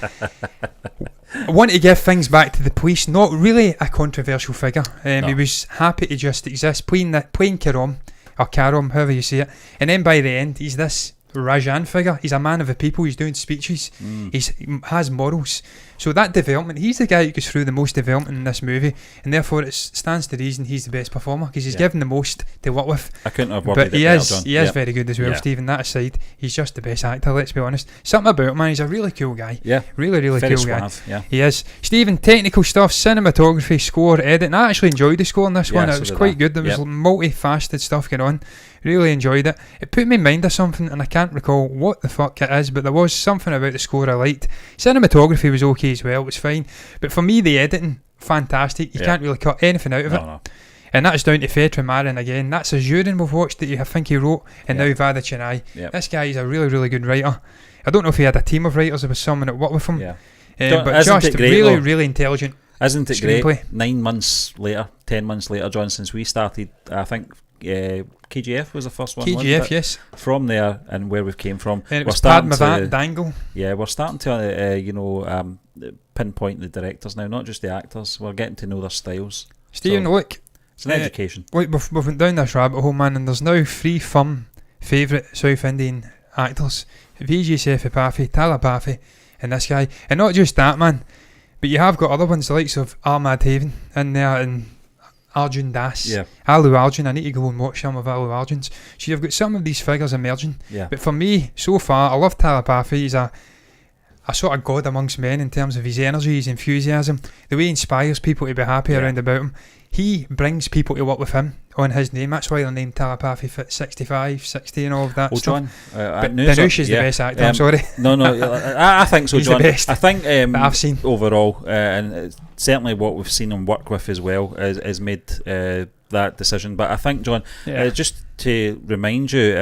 wanting to give things back to the police. Not really a controversial figure. He was happy to just exist, playing Karam, or Karam, however you say it. And then by the end, he's this Rajan figure. He's a man of the people. He's doing speeches. He has morals. So that development, he's the guy who goes through the most development in this movie, and therefore it stands to reason he's the best performer because he's given the most to work with. I couldn't have worked with it better, John. He is very good as well, Yeah. Stephen. That aside, he's just the best actor. Let's be honest. Something about him, man. He's a really cool guy. Yeah, really very cool suave, guy. Yeah, he is. Stephen, technical stuff, cinematography, score, editing. I actually enjoyed the score on this one. It was quite good. There was multifaceted stuff going on. Really enjoyed it. It put me in mind of something, and I can't recall what the fuck it is, but there was something about the score I liked. Cinematography was okay as well. It was fine. But for me, the editing, fantastic. You can't really cut anything out of it. No. And that's down to Fetra Marin again. That's Azurin we've watched that I think he wrote, and now Vada Chennai. This guy is a really, really good writer. I don't know if he had a team of writers, there was someone that worked with him. But just really, really intelligent. Isn't it screenplay. Great? 9 months later, 10 months later, John, since we started, I think KGF was the first one. KGF, yes. From there and where we came from, and it was Padma Dangle. Yeah, we're starting to pinpoint the directors now, not just the actors. We're getting to know their styles. Stephen, look, it's an education. Look, we've went down this rabbit hole, man, and there's now 3 firm favourite South Indian actors: Vijay Sethupathi, Talapathi, and this guy. And not just that, man, but you have got other ones, the likes of Ahmad Haven in there, and Arjun Das, Alu Arjun. I need to go and watch some of Alu Arjun's. So you've got some of these figures emerging. But for me, so far, I love Talapathi. He's a sort of god amongst men in terms of his energy, his enthusiasm, the way he inspires people to be happy around about him. He brings people to work with him. on his name. That's why they're named Telepathy Fit 65, 60 and all of that Well, stuff. John, But Danush is the best actor, I'm sorry. No, I think so, He's John. the best I think that I've seen. overall, and certainly what we've seen him work with as well, is made that decision. But I think, John, just to remind you,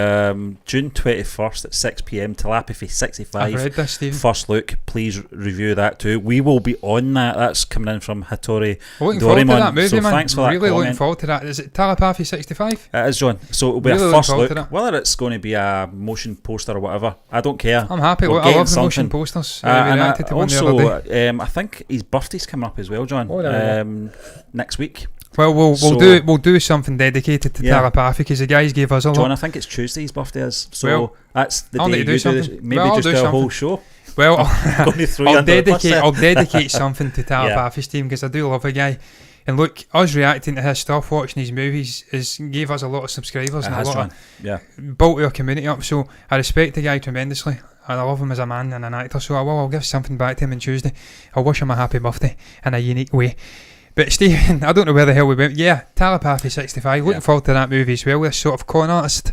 June 21st at 6 p.m, Telepathy 65. I've read this, Stephen. First look. Please review that too. We will be on that. That's coming in from Hattori. Looking forward to that movie, so man. Thanks for really that comment. looking forward to that. Is it Telepathy 65? It is, John. So it'll be Really a first looking forward look. to that. Whether it's going to be a motion poster or whatever, I don't care. I'm happy. We're I love getting the motion something. posters. We And reacted to one the other day. also, I think his birthday's coming up as well, John. Oh, there Next week. Well, we'll do something dedicated to Yeah. Telepathy because the guys gave us a John, lot. I think it's Tuesday his birthday is. So Well, that's the I'll day need to do you something. this. Maybe Well, I'll just do do a something. whole show. Well, I'm going to throw you under the bus there. I'll dedicate something to Telepathy's team because I do love the guy. And look, us reacting to his stuff, watching his movies, gave us a lot of subscribers and a lot of built our community up. So I respect the guy tremendously. I love him as a man and an actor. So I'll give something back to him on Tuesday. I'll wish him a happy birthday in a unique way. But Stephen, I don't know where the hell we went. Yeah, Telepathy 65. Looking forward to that movie as well. This sort of con artist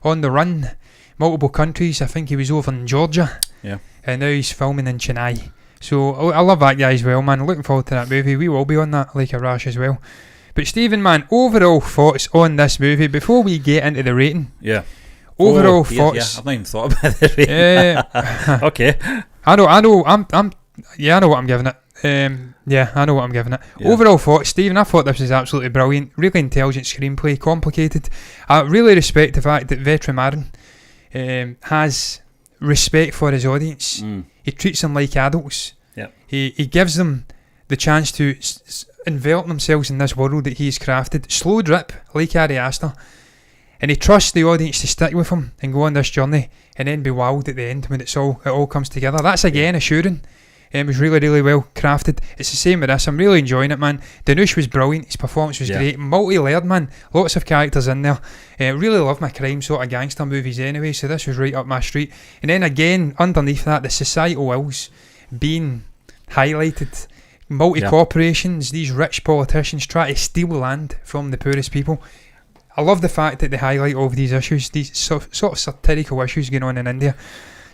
on the run, multiple countries. I think he was over in Georgia. Yeah. And now he's filming in Chennai. So I love that guy as well, man. Looking forward to that movie. We will be on that like a rash as well. But Stephen, man, overall thoughts on this movie before we get into the rating. Yeah. Overall thoughts. Yeah, I've not even thought about the rating. Okay. I know. I know what I'm giving it. I know what I'm giving it. Yeah. Overall thoughts, Stephen, I thought this was absolutely brilliant. Really intelligent screenplay, complicated. I really respect the fact that Vetramaran has respect for his audience. He treats them like adults. Yep. He gives them the chance to envelop themselves in this world that he's crafted. Slow drip, like Ari Aster. And he trusts the audience to stick with him and go on this journey and then be wowed at the end when it all comes together. That's again assuring. It was really, really well crafted. It's the same with this. I'm really enjoying it, man. Danush was brilliant. His performance was great. Multi-layered, man. Lots of characters in there. Really love my crime sort of gangster movies anyway, so this was right up my street. And then again, underneath that, the societal ills being highlighted. Multi-corporations, these rich politicians try to steal land from the poorest people. I love the fact that they highlight all of these issues, these sort of satirical issues going on in India.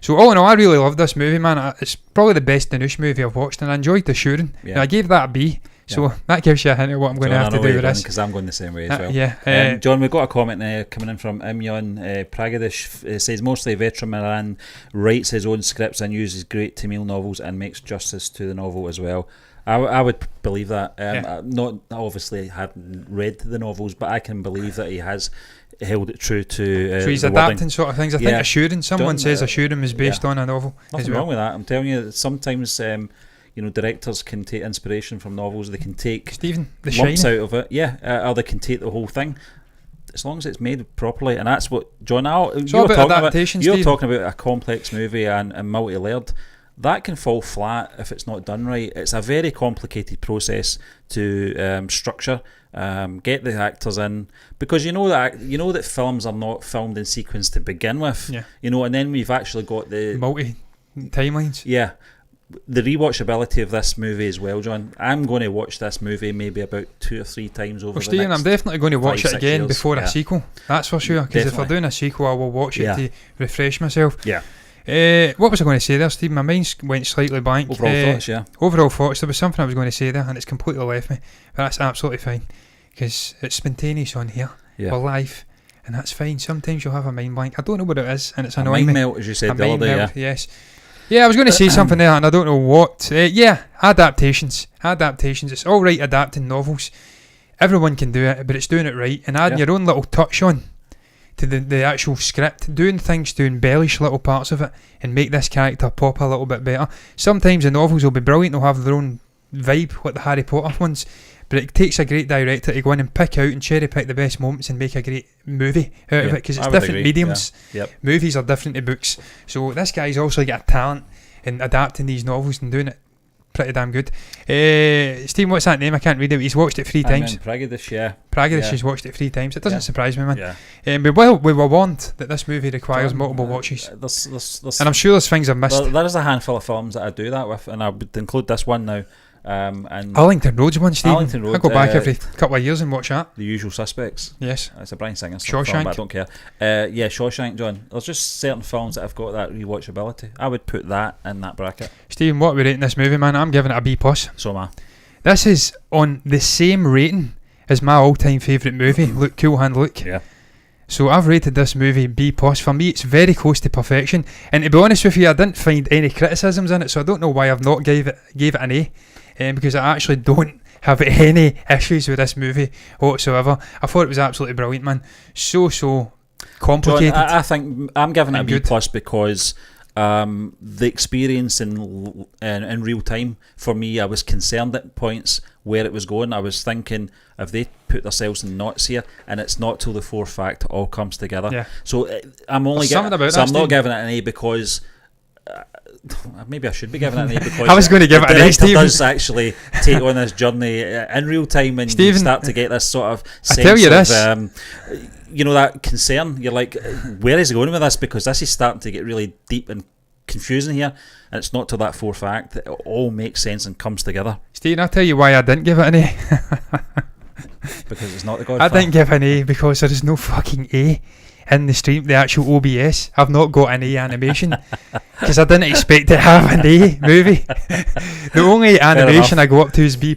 So all in all, I really love this movie, man. It's probably the best Danush movie I've watched, and I enjoyed The Shooting. And I gave that a B, so that gives you a hint of what I'm going to have to do with this. Because I'm going the same way as well. John, we've got a comment coming in from Imyon Pragadish. Says mostly Vetramaran writes his own scripts and uses great Tamil novels and makes justice to the novel as well. I would believe that. Obviously haven't read the novels, but I can believe that he has held it true to so he's adapting sort of things. I think Assuring, someone says Assuring is based on a novel. Nothing wrong with that. I'm telling you, sometimes directors can take inspiration from novels. They can take lumps out of it, or they can take the whole thing, as long as it's made properly. And that's what John, you're talking about a complex movie and multi-layered. That can fall flat if it's not done right. It's a very complicated process to structure, get the actors in, because you know that films are not filmed in sequence to begin with. And then we've actually got the multi timelines. The rewatchability of this movie as well, John. I'm going to watch this movie maybe about 2 or 3 times over the next I'm definitely going to watch it again years. before a sequel. That's for sure. Because if we're doing a sequel, I will watch it to refresh myself. What was I going to say there, Steve? My mind went slightly blank. Overall thoughts. There was something I was going to say there, and it's completely left me. But that's absolutely fine, because it's spontaneous on here. We're live, and that's fine. Sometimes you'll have a mind blank. I don't know what it is, and it's annoying me. Mind melt, as you said the other day. Yes. Yeah, I was going to say something there, and I don't know what. Adaptations. It's all right adapting novels. Everyone can do it, but it's doing it right and adding your own little touch on to the actual script, doing things to embellish little parts of it and make this character pop a little bit better. Sometimes the novels will be brilliant, they'll have their own vibe, like the Harry Potter ones, but it takes a great director to go in and pick out and cherry pick the best moments and make a great movie out of it, because it's different mediums. Movies are different to books, so this guy's also got a talent in adapting these novels and doing it pretty damn good. Steve, what's that name? I can't read it. He's watched it 3 times. Pragadish has watched it 3 times. It doesn't surprise me, man. We were warned that this movie requires multiple watches. And I'm sure there's things I've missed. There is a handful of films that I do that with, and I would include this one now. And Arlington Road's one, Stephen. Arlington Road, I go back every couple of years and watch that. The Usual Suspects. Yes. It's a Bryan Singer Shawshank. film, but I don't care. Yeah, Shawshank, John. There's just certain films that have got that rewatchability. I would put that in that bracket. Stephen, what are we rating this movie, man? I'm giving it a B+. So am I. This is on the same rating as my all-time favourite movie, Luke, Cool Hand Luke. Yeah. So I've rated this movie B+. For me, it's very close to perfection. And to be honest with you, I didn't find any criticisms in it, so I don't know why I've not gave it an A. Because I actually don't have any issues with this movie whatsoever. I thought it was absolutely brilliant, man. So complicated. John, I think I'm giving it a B+ good. because the experience in real time, for me, I was concerned at points where it was going. I was thinking, if they put themselves in knots here, and it's not till the fourth act it all comes together. Yeah. So I'm only I'm not giving it an A because maybe I should be giving it an A because I was going to give it an A. Stephen does actually take on this journey in real time, and you start to get this sort of sense of that concern. You're like, where is he going with this? Because this is starting to get really deep and confusing here, and it's not till that fourth act that it all makes sense and comes together. Stephen, I'll tell you why I didn't give it an A. Because it's not the Godfather. I didn't give an A because there is no fucking A in the stream, the actual OBS. I've not got an A animation because I didn't expect to have an A movie. The only animation I go up to is B+.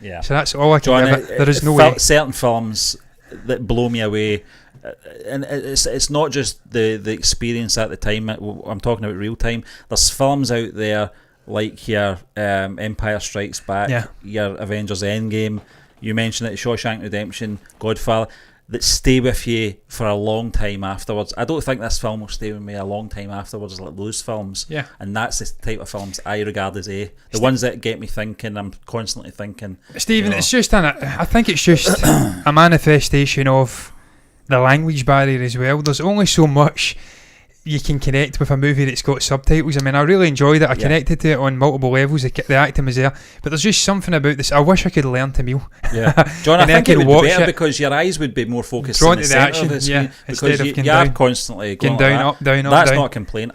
Yeah. So that's all I can give it. There is no way. Certain films that blow me away, and it's not just the experience at the time. I'm talking about real time. There's films out there like your Empire Strikes Back, your Avengers Endgame. You mentioned it, Shawshank Redemption, Godfather, that stay with you for a long time afterwards. I don't think this film will stay with me a long time afterwards like those films. Yeah. And that's the type of films I regard as A. The ones that get me thinking, I'm constantly thinking. Stephen, it's just I think it's just a manifestation of the language barrier as well. There's only so much you can connect with a movie that's got subtitles. I mean, I really enjoyed it. I connected to it on multiple levels. The acting was there, but there's just something about this. I wish I could learn Tamil. Yeah, John, I think it would be better because your eyes would be more focused on the centre of the screen, because you are constantly going down, up, down, up, That's down. not a complaint.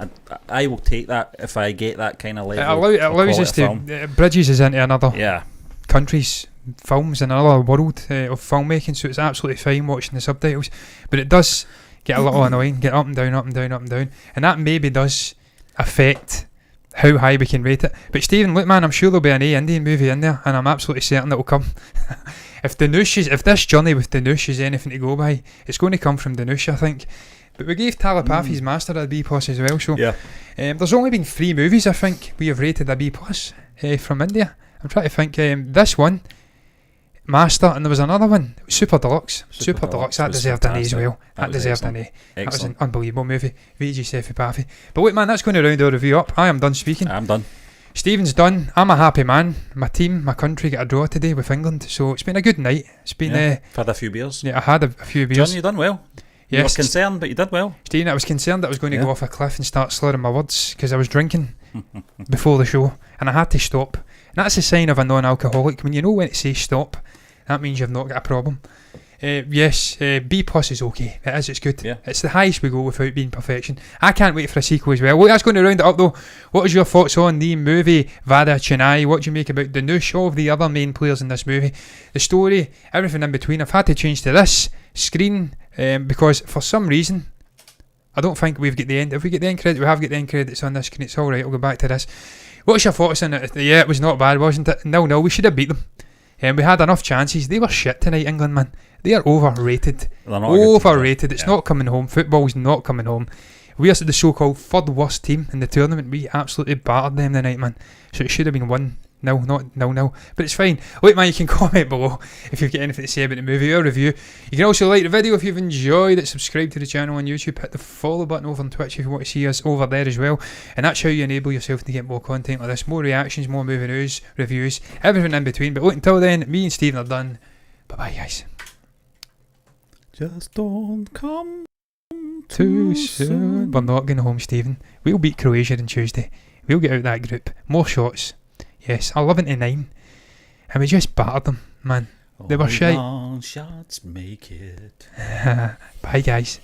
I will take that if I get that kind of level. It allows us to bridges us into another country's films and another world of filmmaking. So it's absolutely fine watching the subtitles, but it does get a little annoying, get up and down, up and down, up and down, and that maybe does affect how high we can rate it. But Stephen, look, man, I'm sure there'll be an A Indian movie in there, and I'm absolutely certain it will come. If this journey with Dhanush is anything to go by, it's going to come from Dhanush, I think. But we gave Telepathy's Master a B+ as well, so there's only been 3 movies I think we have rated a B+ from India. I'm trying to think. This one, Master, and there was another one, Super Deluxe. Super Deluxe, that deserved an A as well. That deserved an A. That was an unbelievable movie. Vijay Sethupathi. But look, man, that's going to round our review up. I am done speaking. I'm done. Stephen's done. I'm a happy man. My team, my country got a draw today with England, so it's been a good night. It's been. I've had a few beers. Yeah, I had a few beers. John, you done well. Yes. You were concerned, but you did well. Stephen, I was concerned that I was going to go off a cliff and start slurring my words because I was drinking before the show, and I had to stop. And that's a sign of a non-alcoholic. When you know when to say stop, that means you've not got a problem. Yes, B+ is okay. It is, it's good. Yeah. It's the highest we go without being perfection. I can't wait for a sequel as well. Well, that's going to round it up though. What is your thoughts on the movie Vada Chennai? What do you make about Dhanush, all of the other main players in this movie? The story, everything in between. I've had to change to this screen because for some reason, I don't think we've got the end. If we get the end credit, we have got the end credits on this screen. It's alright, I'll go back to this. What's your thoughts on it? Yeah, it was not bad, wasn't it? No, we should have beat them. We had enough chances. They were shit tonight, England, man. They are overrated. Overrated. It's not coming home. Football's not coming home. We are the so-called third worst team in the tournament. We absolutely battered them tonight, man. So it should have been 1-0, not 0-0. But it's fine. Look, man, you can comment below if you've got anything to say about the movie or review. You can also like the video if you've enjoyed it. Subscribe to the channel on YouTube. Hit the follow button over on Twitch if you want to see us over there as well. And that's how you enable yourself to get more content like this. More reactions, more movie news, reviews, everything in between. But look, until then, me and Stephen are done. Bye-bye, guys. Just don't come too soon. We're not going home, Stephen. We'll beat Croatia on Tuesday. We'll get out that group. More shots. Yes, 11-9. And we just battered them, man. They were shite. Shots make it. Bye, guys.